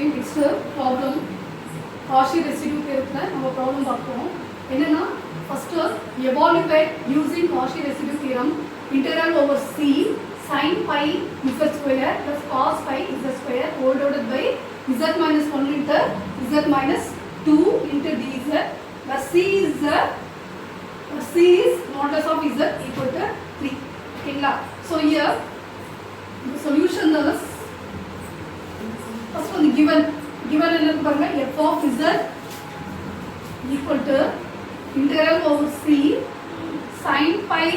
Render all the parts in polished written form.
Okay, next problem. Cauchy residue பேருக்குல நம்ம problem பார்ப்போம். என்னன்னா first evaluate using Cauchy residue theorem integral over c sin pi z square plus cos pi z square whole divided by z minus 1 into z minus 2 into dz where c is modulus of z equal to 3. Okay, so here the solution is first one given என்ன பாருங்க f of z equal to integral over c sin pi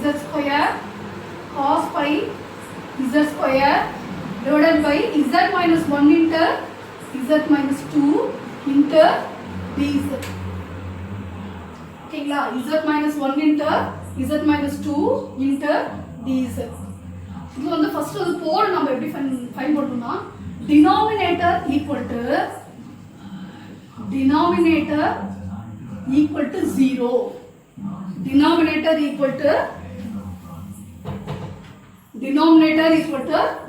z square cos pi z square divided by z minus 1 into z minus 2 into dz. ஓகேங்களா, z minus 1 into z minus 2 into dz. இது வந்து first அது போல் நம்ம எப்படி find பண்ணனும்னா denominator equal to 0 denominator equal to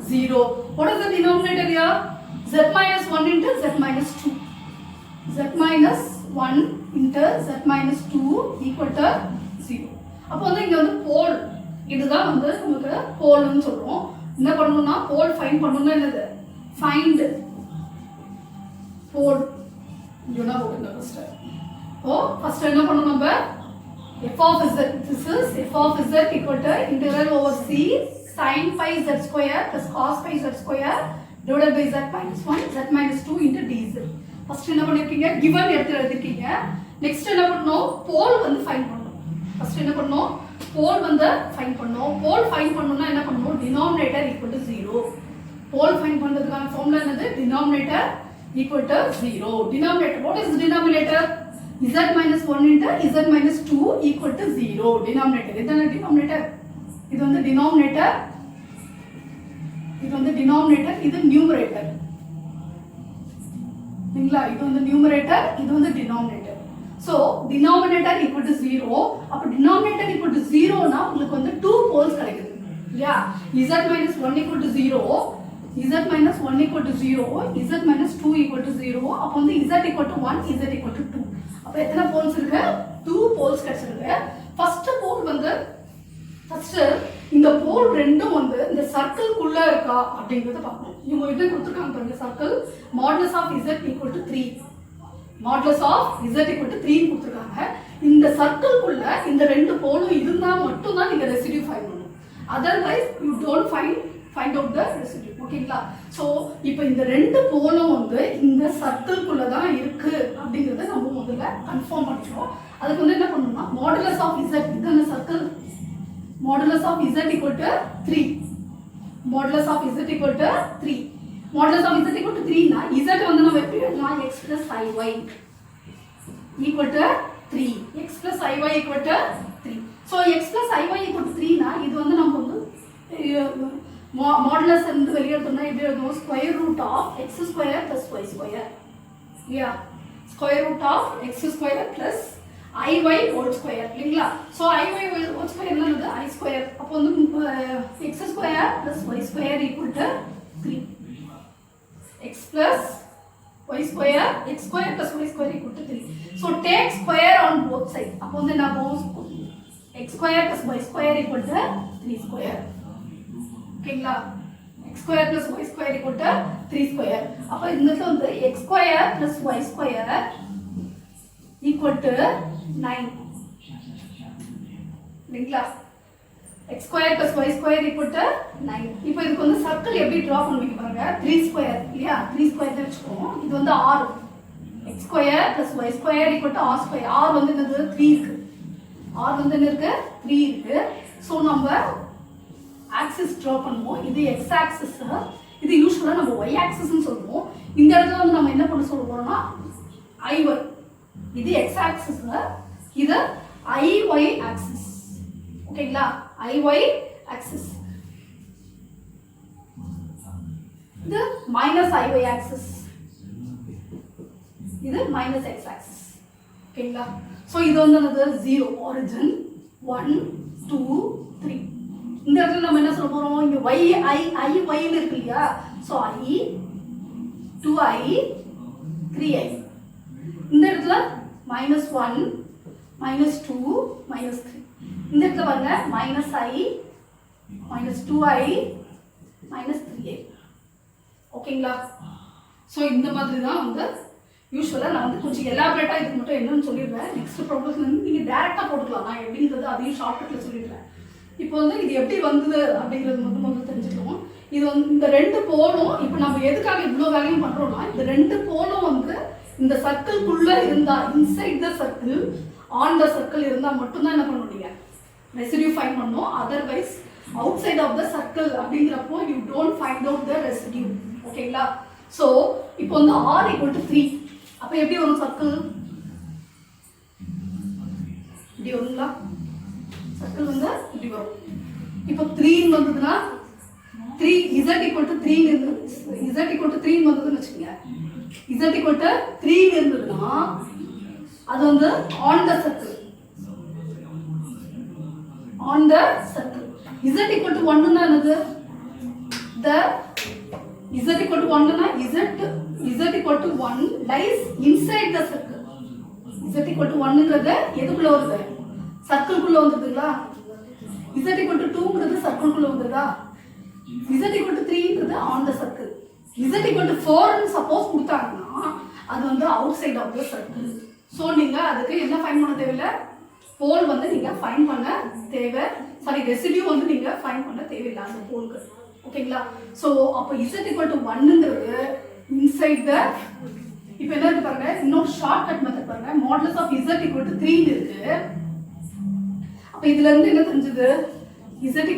0. What is the denominator here? Z minus 1 into z minus 2. Z minus 1 into z minus 2 equal to 0. அப்போ வந்து இங்க வந்து போல் இதுதான் வந்து நமக்கு போல்னு சொல்றோம். என்ன பண்ணனும்னா போல் ஃபைண்ட் பண்ணனும்னா என்னது? Find pole. யூனா போடுங்க ஃபர்ஸ்ட். ஃபர்ஸ்ட் என்ன பண்ணனும் நம்ம f of z, this is f of z equal to integral over c sin pi z square plus cos pi z square divided by z minus 1 z minus 2 into dz. First என்ன பண்ணிருக்கீங்க, given எடுத்து எழுதிருக்கீங்க. Next என்ன பண்ணனும், போல் வந்து find பண்ணனும். First என்ன பண்ணனும், போல் வந்து ஃபைண்ட் பண்ணனும். போல் ஃபைண்ட் பண்ணனும்னா என்ன பண்ணனும், denominator equal to 0. Pole find பண்றதுக்கான ஃபார்முலா என்னது, denominator equal to 0. Denominator, what is the denominator? Z minus 1 into Z minus 2 equal to 0. Denominator, இதுதானே denominator. இது வந்து denominator, இது numerator. சரிங்களா, இது வந்து numerator, இது வந்து denominator. So denominator equal to 0. அப்ப denominator equal to 0 னா உங்களுக்கு வந்து 2 poles கிடைக்குது. இல்லையா, Z minus 1 equal to 0, z minus 1 equal to 0, z minus 2 equal to 0. அப்போ வந்து z equal to 1, z equal to 2. அப்போ எத்தனை போல்ஸ் இருக்கு, 2 போல்ஸ் கிடைச்சிருக்கு. ஃபர்ஸ்ட் போல் வந்து ஃபர்ஸ்ட் இந்த போல் ரெண்டும் வந்து இந்த சர்க்கிள்குள்ள இருக்கா அப்படிங்கறத பார்க்கணும். இவங்க என்ன கொடுத்திருக்காங்க பாருங்க, circle modulus of z equal to 3. modulus of z equal to 3 கொடுத்திருக்காங்க. இந்த சர்க்கிள்குள்ள இந்த ரெண்டு போலும் இருந்தா மட்டும் தான் நீங்க ரெசிடியூ ஃபைண்ட் பண்ணணும். Otherwise you don't find out the residue. ஓகேங்களா, சோ இப்போ இந்த ரெண்டு போலும் வந்து இந்த சர்க்கிள்குள்ள தான் இருக்கு அப்படிங்கறத நம்ம முதல்ல கன்ஃபார்ம் பண்ணிக்கிறோம். அதுக்கு வந்து என்ன பண்ணனும்னா modulus of z, இதுதான circle, modulus of z equal to 3. modulus of z equal to 3. modulus of z equal to 3 னா z வந்து நம்ம எப்படி எழுதலாம், x plus iy equal to 3. x plus iy equal to 3. so x plus iy equal to 3 னா இது வந்து நம்ம வந்து modulus வந்து வெளிய எடுத்தோம்னா எப்படி எழுதுவோம், square root of x square plus y square. yeah, square root of x square plus iy whole square. இல்லீங்களா, so iy whole square என்னது, I square. அப்போ வந்து x square plus y square equal to 3. x plus y square, x square plus y square equal to 3. so take square on both sides. அப்போ வந்து என்ன ஆகும், x square plus y square equal to 3 square. ஓகேங்களா, x square plus y square equal to 3 square. அப்ப இந்த இடத்துல வந்து x square plus y square equal to 9. இல்லைங்களா, x square plus y square equal to 9. இப்போ இதுக்கு வந்து சர்க்கிள் எப்படி டிரா பண்ணுவீங்க பாருங்க, 3 ஸ்கொயர் இல்லையா, 3 ஸ்கொயர் வெச்சுக்கோம். இது வந்து r, x square plus y square equal to r square. r வந்து என்னது, 3 இருக்கு. r வந்து என்ன இருக்கு, 3 இருக்கு. சோ நம்ம ஆக்சிஸ் டிரா பண்ணுவோம். இது x ஆக்சிஸ், இது யூசுவலா நம்ம y ஆக்சிஸ் னு சொல்லுவோம். இந்த இடத்துல வந்து நம்ம என்ன பண்ண சொல்ல போறோம்னா iy, இது x ஆக்சிஸ், இது iy ஆக்சிஸ். ஓகேங்களா, iy ஆக்சிஸ், இது மைனஸ் iy ஆக்சிஸ், இது மைனஸ் x ஆக்சிஸ். ஓகேங்களா, சோ இது வந்து என்னது, 0 origin 1 2 3. இந்த இடத்துல நம்ம என்ன சொல்ல போறோம், இங்க y i ன்னு இருக்கு இல்லையா, சோ i 2i 3i. இந்த இடத்துல -1 -2 -3. இந்த இடத்துல பாருங்க -i -2i -3i. ஓகேங்களா? ஸோ இந்த மாதிரி தான் வந்து யூஸ்வலாக நான் வந்து கொஞ்சம் எலாபரேட்டாக இதுக்கு மட்டும் என்னன்னு சொல்லிடுறேன். நெக்ஸ்ட் ப்ராப்ளம் வந்து நீங்கள் டேரெக்டாக போட்டுக்கலாம். நான் எப்படின்றது அதையும் ஷார்ட்கட்டில் சொல்லிடுறேன். இப்போ வந்து இது எப்படி வந்தது அப்படிங்கிறது முதல்ல தெரிஞ்சுக்கணும். இது வந்து இந்த ரெண்டு போலும் இப்போ நம்ம எதுக்காக இவ்வளோ வேலையும் பண்ணுறோம்னா, இந்த ரெண்டு போலும் வந்து இந்த சர்க்கிள்குள்ளே இருந்தால், inside the circle on the circle இருந்தால் மட்டும்தான் என்ன பண்ண முடியும், ரெசிடியூ ஃபைண்ட் பண்ணணும். Otherwise outside of the circle அப்படிங்கிறப்போ you don't find out the residue. ஓகேங்களா? ஸோ இப்போ வந்து r = 3. அப்போ எப்படி வரும் சர்க்கிள்? இப்படி வருங்களா? சர்க்கிள் வந்து இப்படி வரும். இப்போ 3 வந்ததுன்னா 3 z = 3 இருந்தது, z = 3 வந்ததுன்னு வச்சுக்கோங்க. z = 3 இருந்ததுன்னா அது வந்து on the circle, on the circle. z = 1 ன்னா என்னது? the z = 1 ன்னா z = 1 lies inside the circle. z = 1ங்கிறது எதுக்குள்ள வருது? சர்க்கிள்குள்ள வந்துருதுங்களா? z = 2ங்கிறது சர்க்கிள்குள்ள வந்துருதா? z = 3ங்கிறது ஆன் த சர்க்கிள். z = 4ன்னு சப்போஸ் கொடுத்தாங்கன்னா அது வந்து outside of the circle. So நீங்கள் அதுக்கு என்ன ஃபைன் பண்ண தேவையில்லை, போல் வந்து நீங்கள் ஃபைன் பண்ண தேவை, சாரி ரெசிடியூ வந்து நீங்கள் ஃபைன் பண்ண தேவையில்லை அந்த போலுக்கு. ஓகேங்களா? ஸோ அப்போ z = 1ங்கிறது இன்சைட் த, இப்போ என்ன இருக்கு பாருங்க, இன்னொரு ஷார்ட்கட் மெத்தட் பாருங்க. மாடுலஸ் ஆஃப் z = 3 இருக்கு. அப்போ இதுல இருந்து என்ன தெரிஞ்சது? z =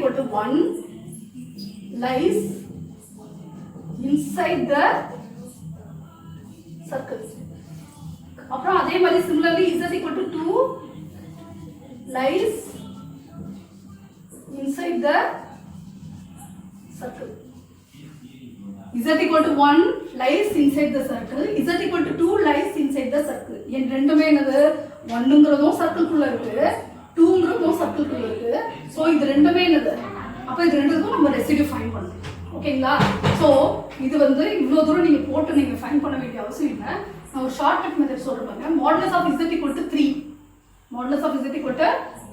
1 lies inside the circle. அப்புறம் அதே மாதிரி similarly z = 2 lies inside the circle. z = 1 lies inside the circle, z = 2 lies inside the circle. என் ரெண்டுமே என்னது? 1ங்கிறதும் சர்க்கிள்குள்ள இருக்கு, 2ங்கிறதும் சர்க்கிள்குள்ள இருக்கு. ஸோ இது ரெண்டுமே என்னது? அப்போ இது ரெண்டுக்கும் நம்ம ரெசிடியூ ஃபைன் பண்ணணும். ஓகேங்களா? ஸோ இது வந்து இவ்வளோ தூரம் நீங்கள் போட்டு நீங்கள் ஃபைன் பண்ண வேண்டிய அவசியம் இல்லை. நான் ஒரு ஷார்ட்கட் மெத்தட் சொல்கிறேன். Modulus of z = 3, modulus of z =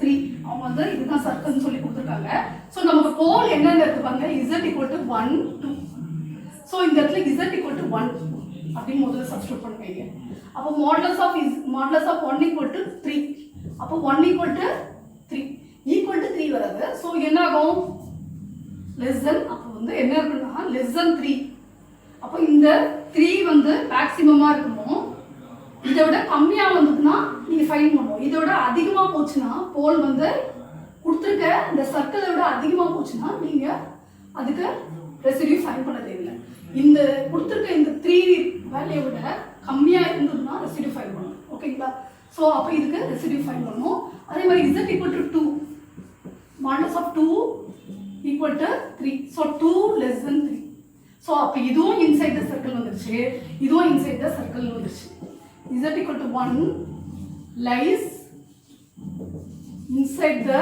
3. அவங்க வந்து இதுதான் சர்க்கிள்னு சொல்லி கொடுத்துருக்காங்க. ஸோ நமக்கு போல் என்னென்ன இருக்கு பாருங்க, z = 1 2. ஸோ இந்த இடத்துல z = 1 அப்படின்னு முதல்ல சப்ஸ்டிட்யூட் பண்ணுவீங்க. அப்போ மாடுலஸ் ஆஃப் 1 = 3. அப்போ 1 = 3 = 3 வராது. ஸோ என்ன ஆகும்? லெஸ் தென், அப்போ வந்து என்ன இருக்குன்னா லெஸ் தென் 3. அப்போ இந்த 3 வந்து மேக்ஸிமமாக இருக்கணும். இதை விட கம்மியாக வந்ததுன்னா நீங்கள் ஃபைன் பண்ணணும். இதை விட அதிகமாக போச்சுன்னா, போல் வந்து கொடுத்துருக்க இந்த சர்க்கிளை விட அதிகமாக போச்சுன்னா நீங்கள் அதுக்கு ரெசிடியூ ஃபைன் பண்ண தேவையில்லை. இந்த கொடுத்துருக்க இந்த 3 வேல்யூவை விட கம்மியாக இருந்ததுன்னா ரெசிடியூ ஃபைன் பண்ணணும். ஓகேங்களா? ஸோ அப்போ இதுக்கு ரெசிடியூ ஃபைன் பண்ணணும். அதே மாதிரி z = 2, modulus of 2 = 3. So 2 less than 3. So அப்போ இதுவும் இன்சைட் த சர்க்கிள் வந்துருச்சு, இதுவும் இன்சைட் த சர்க்கிள் வந்துருச்சு. z = 1 lies inside the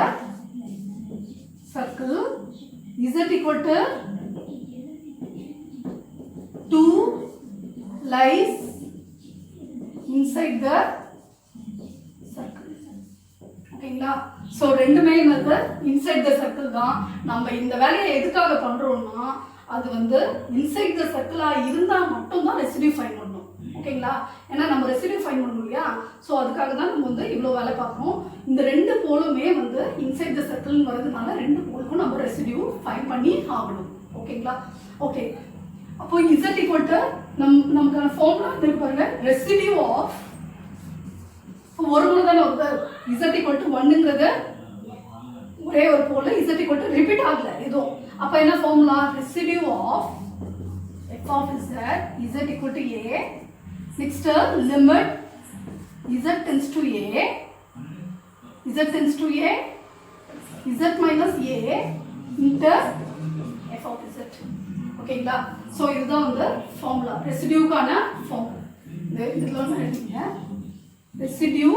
circle, z = 2 lies inside the circle. ஓகேங்களா? ஸோ ரெண்டுமே என்னது? இன்சைட் த சர்க்கிள் தான். நம்ம இந்த வேலையை எதுக்காக பண்ணுறோம்னா, அது வந்து இன்சைட் த சர்க்கிளாக இருந்தால் மட்டும்தான் ரெசிடியூ ஃபைன் பண்ணணும். ஓகேங்களா? ஏன்னா நம்ம ரெசிடியூ ஃபைன் பண்ணணும் இல்லையா? ஸோ அதுக்காக தான் நம்ம வந்து இவ்வளோ வேலை பார்க்கணும். இந்த ரெண்டு போலுமே வந்து இன்சைட் த சர்க்கிள்னு வரதுனால ரெண்டு போலுக்கும் நம்ம ரெசிடியூ ஃபைன் பண்ணி ஆகணும். ஓகேங்களா? ஓகே. அப்போ z = நமக்கான ஃபார்முலா இருக்கு பாருங்க, ரெசிடியூ ஆஃப் ஒரு முறை தானே வருது. z = 1ங்கிறது ஒரே ஒரு போல, z = ரிப்பீட் ஆகல எதுவும். அப்போ என்ன formula? Residue of f of z = a. Next limit z tends to a, z tends to a, z minus a into f of z. ஓகேங்களா? ஸோ இதுதான் வந்து ஃபார்முலா, ரெசிடியூக்கான ஃபார்முலா. இதில் ஒன்று எழுதிங்க, ரெசிடியூ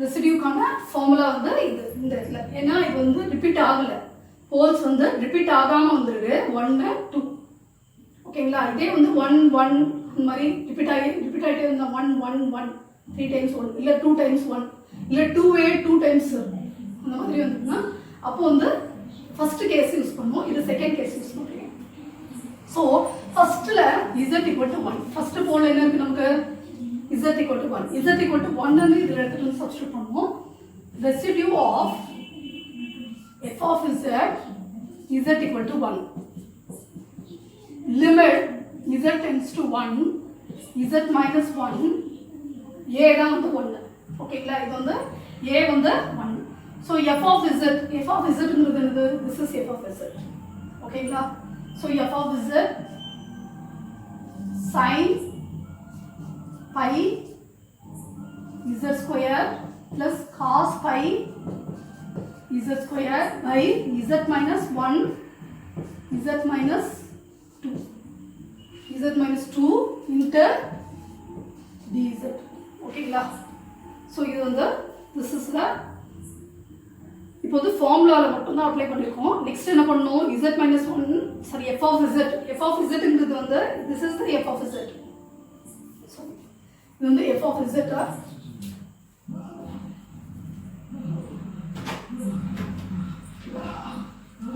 ரெசிடியூக்கான ஃபார்முலா வந்து இது இந்த இடத்துல. ஏன்னா இது வந்து ரிப்பீட் ஆகலை, போல்ஸ் வந்து ரிப்பீட் ஆகாமல் வந்துருக்கு 1 2 ஓகேங்களா. இதே வந்து 1 1 இந்த மாதிரி ரிப்பீட் ஆகிட்டே இருந்தால் 1 1 1 3 டைம்ஸ் 1 இல்லை 2 டைம்ஸ் 1 இல்லை 2 2 டைம்ஸ் அந்த மாதிரி வந்துருக்குன்னா அப்போ வந்து ஃபர்ஸ்ட் கேஸ் யூஸ் பண்ணுவோம், இது செகண்ட் கேஸ் யூஸ் பண்ணுறீங்க. ஸோ ஃபர்ஸ்ட்டில் z equal to 1, first pole என்ன இருக்குது நமக்கு z equal to 1, z equal to 1 இதில் எடுத்துகிட்டு வந்து சப்ஸ்டியூட் பண்ணுவோம். Residue of f of z equal to 1. Limit z tends to 1, z minus 1, a தான் வந்து 1. ஓகேங்களா, இது வந்து a வந்து 1. So f of z ங்கிறது என்னது? This is f of z. ஓகேங்களா, so f of z sin pi z square plus cos pi z square by z minus 1 z minus 2 z minus 2 into dz. ஓகேங்களா, so இது வந்து this is the இப்போ வந்து ஃபார்முலாவில் மட்டும்தான் apply பண்ணியிருக்கோம். Next என்ன பண்ணணும்? z minus 1 sorry f of zங்கிறது வந்து this is the f of z. So இது வந்து f of z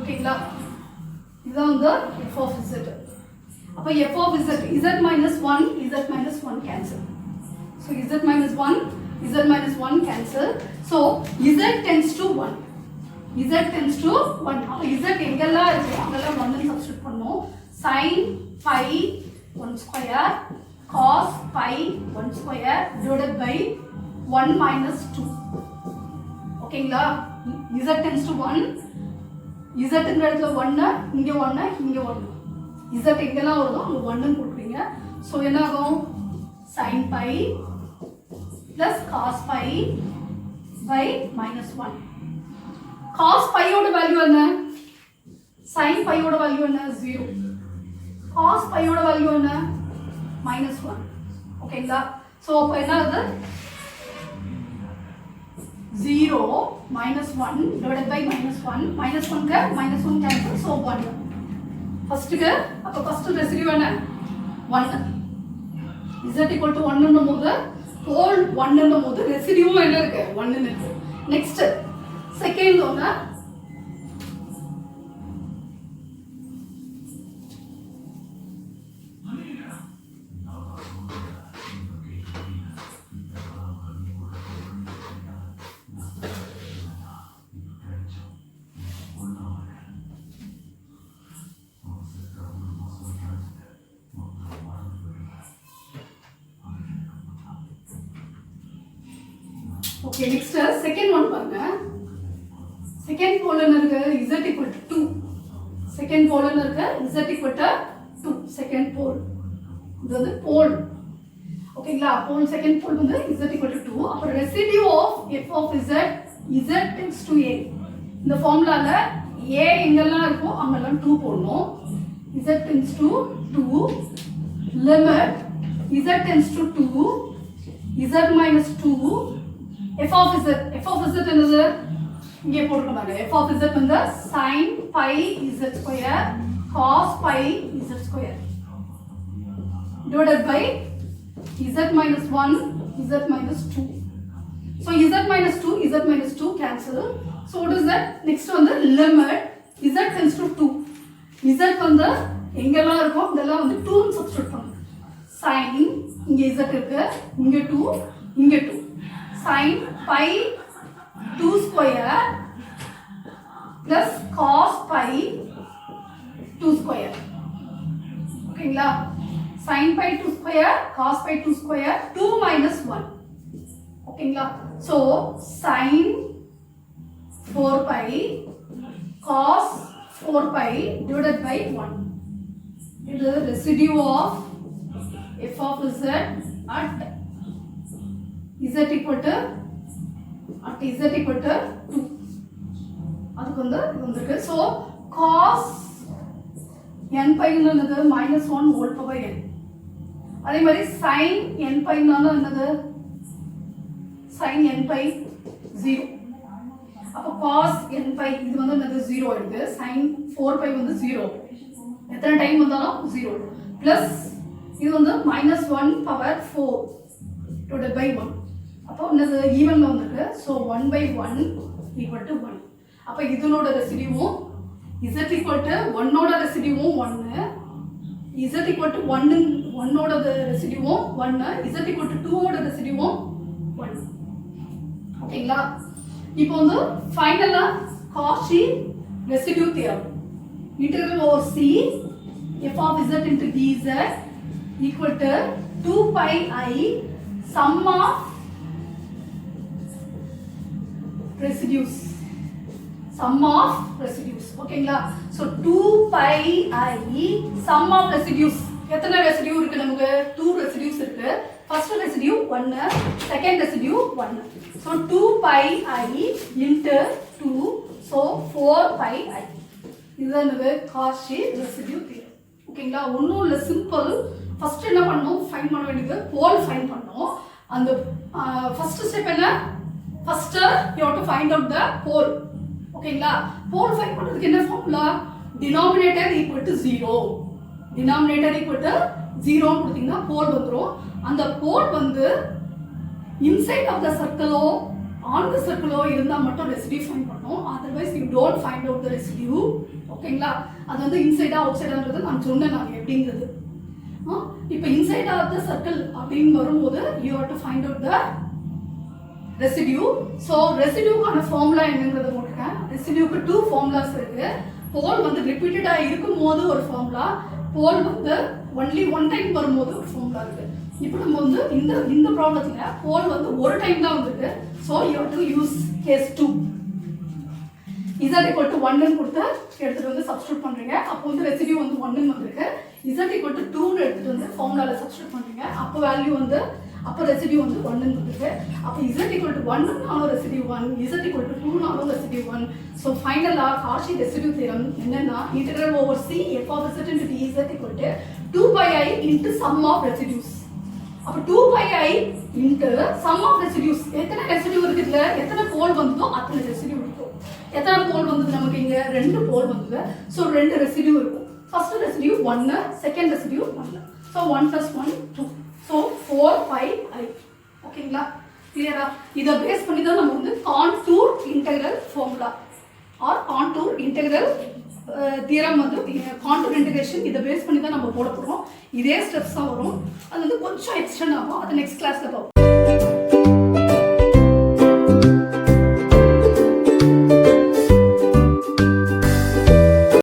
ஓகேங்களா, இதுதான் வந்து f of z. அப்போ f of z minus 1 z minus 1 cancel. So z minus 1 cancel. So z tends to 1. Z tends to 1. அப்போ z எங்கெல்லாம் இருக்கு அங்கெல்லாம் 1 சப்ஸ்டிட்யூட் பண்ணோம். sin pi 1 square cos pi 1 square divided by 1 minus 2. ஓகேங்களா, z tends to 1. z இடத்துல 1 இங்க 1 இங்க 1 z எங்கெல்லாம் வருதோ அங்க 1 ன்னு போடுறீங்க. சோ என்ன ஆகும்? sin pi plus cos pi by minus 1. cos pi ஓட வேல்யூ என்ன? sin pi ஓட வேல்யூ என்ன? 0. cos pi ஓட வேல்யூ என்ன? minus 1. ஓகேங்களா, சோ அப்ப என்ன ஆகுது? 0 minus 1 divided by minus 1 minus 1 का minus 1 cancel, so 1. first का அப்ப first ரெசிடியூ என்ன? 1. z equal to 1 ன்னும்போது whole 1 ன்னும்போது ரெசிடியூ என்ன இருக்கு? 1 ன்னு இருக்கு. நெக்ஸ்ட் செகண்ட் ஒன்னு ஓகே. நெக்ஸ்ட் செகண்ட் ஒன் பாருங்க. செகண்ட் போல் என்ன இருக்கு? z equal to 2. Second pole என்ன இருக்கு? z equal to 2. Second pole இது வந்து போல். ஓகேங்களா, போல் செகண்ட் போல் வந்து z equal to 2. அப்ப residue of f of z tends to a. இந்த ஃபார்முலால a எங்கெல்லாம் இருக்கோ அங்கெல்லாம் 2 போடணும். z tends to 2 limit z tends to 2 z minus 2 f of z என்னது? இங்கே போட்டுக்கோங்க. f of z வந்து sin pi z square cos pi z square divided by z minus 1 z minus 2. So z minus 2 cancel. So what is that? Next வந்து limit z tends to 2. z வந்து எங்கெல்லாம் இருக்கும் அதெல்லாம் வந்து 2 ன்னு substitute பண்ணுங்க. sin இங்க z இருக்கு, இங்க 2 இங்க 2. sin pi 2 square plus cos pi 2 square. ஓகேங்களா, sin pi 2 square cos pi 2 square 2 minus 1. ஓகேங்களா, so sin 4 pi cos 4 pi divided by 1. இது residue of f of z at z equal to 2. அதுக்கு வந்து இது வந்திருக்கு. ஸோ cos n pi என்னது? minus 1 whole power n. அதே மாதிரி sin n pi என்னது? sin n pi 0. அப்போ cos n pi இது வந்து என்னது 0 ஆயிடுது sin 4 pi வந்து 0 எத்தனை டைம் வந்தாலும் 0 பிளஸ் இது வந்து -1 பவர் 4 divided by 1 அப்போ என்னது ஈவன்ல வந்திருக்கு ஸோ 1/1 ஈக்குவல் டு 1 அப்போ இதனோட ரெசிடியூவும் z ஈக்குவல் டு 1 ஓட ரெசிடியூவும் 1 z ஈக்குவல் டு 1 ஓட ரெசிடியூவும் 1 z ஈக்குவல் டு 2 ஓட ரெசிடியூவும் 1 ஓகேங்களா இப்போ வந்து ஃபைனலா Cauchy residue theorem integral over c f of z into dz equal to 2 pi I sum of residues ஓகேங்களா so 2 pi I sum of residues எத்தனை residue இருக்கு நமக்கு 2 ரெசிடியூஸ் இருக்கு first residue 1 second residue 1 so 2 pi I into 2 so 4 pi I இதுதான் என்னது Cauchy residue theorem ஓகேங்களா ஒன்றும் இல்லை சிம்பிள் ஃபர்ஸ்ட் என்ன பண்ணணும் ஃபைண்ட் பண்ண வேண்டியது போல் ஃபைண்ட் பண்ணணும் அந்த ஃபர்ஸ்ட் ஸ்டெப் என்ன first you have to find out the pole ஓகேங்களா போல் ஃபைண்ட் பண்ணுறதுக்கு என்ன formula denominator equal to 0 denominator equal to 0 கொடுத்தீங்கன்னா போல் வந்துடும் அந்த போல் வந்து இன்சைட் ஆஃப் த சர்க்கிளோ ஆன் த சர்க்கிளோ இருந்தால் மட்டும் ரெசிடியூ ஃபைண்ட் பண்ணணும் otherwise you don't find out the residue ஓகேங்களா அது வந்து இன்சைடா அவுட் சைடான்றது நான் சொன்னேன் நான் எப்படிங்கிறது இப்போ இன்சைட் ஆஃப் த சர்க்கிள் அப்படின்னு வரும்போது you have to find out the residue so ரெசிடியூக்கான ஃபார்முலா என்னங்கிறத போட்டிருக்கேன் ரெசிடியூக்கு 2 ஃபார்முலாஸ் இருக்கு போல் வந்து ரிப்பீட்டடாக இருக்கும்போது ஒரு ஃபார்முலா போல் வந்து ஒன்லி ஒன் டைம் வரும்போது ஒரு ஃபார்முலா இருக்கு இப்போ நம்ம வந்து இந்த ப்ராப்ளத்துல போல் வந்து ஒரு டைம் தான் வந்திருக்கு so you have to use case 2 z equal to 1 ன்னு கொடுத்து எடுத்துட்டு வந்து சப்ஸ்டிட்யூட் பண்றீங்க அப்போ வந்து ரெசிடியூ வந்து 1 ன்னு வந்திருக்கு z equal to 2 ன்னு எடுத்துட்டு வந்து ஃபார்முலால சப்ஸ்டிட்யூட் பண்றீங்க அப்போ வேல்யூ வந்து அப்போ ரெசிடியூ வந்து 1 ன்னு வந்திருக்கு அப்போ z equal to 1 னாலும் ரெசிடியூ 1 z equal to 2 னாலும் ரெசிடியூ 1 ஸோ ஃபைனலா காஷி ரெசிடியூ தியரம் என்னன்னா integral over c f of z into dz equal to 2 pi I into sum of residues அப்ப 2 pi I into sum of residues எத்தனை residue இருக்குதுல எத்தனை போல் வந்ததோ அத்தனை residue இருக்கும் எத்தனை போல் வந்தது நமக்கு இங்க ரெண்டு போல் வந்தது சோ ரெண்டு ரெசிடியூ இருக்கும் first residue 1 second residue 1 so 1 + 1 2 so 4 pi I ஓகேங்களா கிளியரா இத பேஸ் பண்ணி தான் நம்ம வந்து contour integral formula or contour integral theorem வந்து கான்டூர் இன்டெகிரேஷன் இத பேஸ் பண்ணி தான் நம்ம போட போறோம் இதே ஸ்டெப்ஸ் தான் வரும் அது வந்து கொஞ்சம் எக்ஸ்டெண்ட் ஆகும் அது நெக்ஸ்ட் கிளாஸ்ல பார்ப்போம்